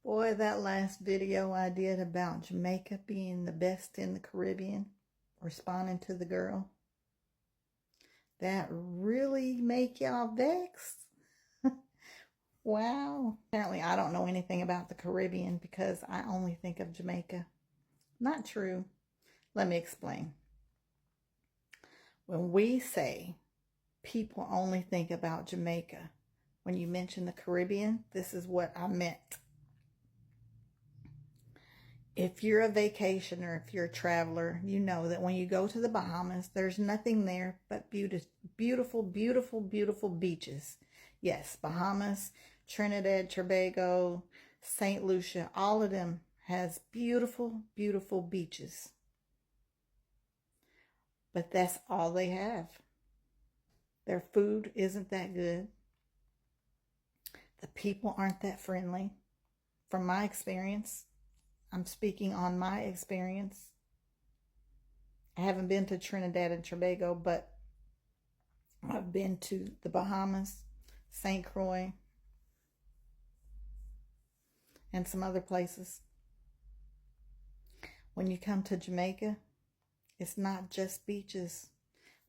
Boy, that last video I did about Jamaica being the best in the Caribbean, responding to the girl, that really make y'all vexed? Wow. Apparently I don't know anything about the Caribbean because I only think of Jamaica. Not true. Let me explain. When we say people only think about Jamaica, when you mention the Caribbean, this is what I meant. If you're a vacationer, if you're a traveler, you know that when you go to the Bahamas, there's nothing there but beautiful, beautiful, beautiful beaches. Yes, Bahamas, Trinidad, Tobago, St. Lucia, all of them has beautiful, beautiful beaches. But that's all they have. Their food isn't that good. The people aren't that friendly. From my experience, I'm speaking on my experience. I haven't been to Trinidad and Tobago, but I've been to the Bahamas, St. Croix, and some other places. When you come to Jamaica, it's not just beaches.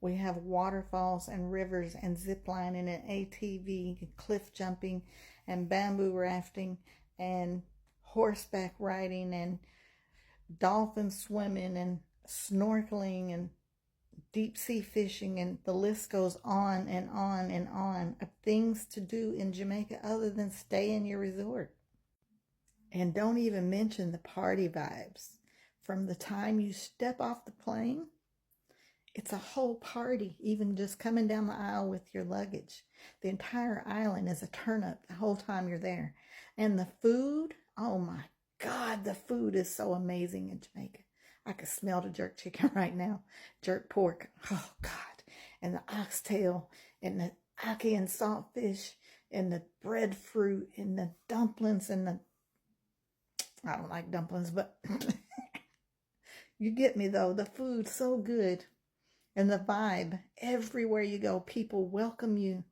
We have waterfalls and rivers and zip lining and ATV and cliff jumping and bamboo rafting and horseback riding and dolphin swimming and snorkeling and deep sea fishing, and the list goes on and on and on of things to do in Jamaica other than stay in your resort. And don't even mention the party vibes. From the time you step off the plane, it's a whole party, even just coming down the aisle with your luggage. The entire island is a turn up the whole time you're there. And the food, oh my God, the food is so amazing in Jamaica. I can smell the jerk chicken right now. Jerk pork, oh God. And the oxtail and the ackee and saltfish and the breadfruit and the dumplings and the, I don't like dumplings, but you get me though. The food's so good. And the vibe, everywhere you go, people welcome you.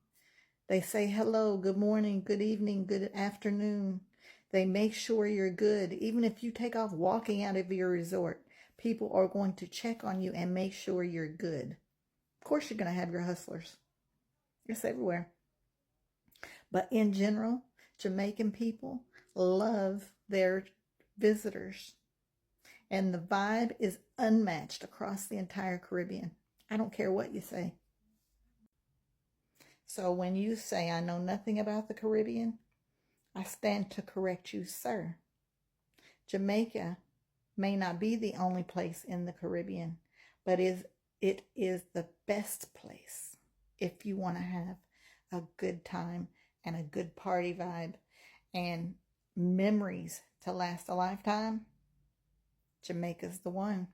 They say hello, good morning, good evening, good afternoon. They make sure you're good. Even if you take off walking out of your resort, people are going to check on you and make sure you're good. Of course, you're going to have your hustlers. It's everywhere. But in general, Jamaican people love their visitors. And the vibe is unmatched across the entire Caribbean. I don't care what you say. So when you say I know nothing about the Caribbean, I stand to correct you, sir. Jamaica may not be the only place in the Caribbean, but it is the best place if you want to have a good time and a good party vibe and memories to last a lifetime. Jamaica's the one.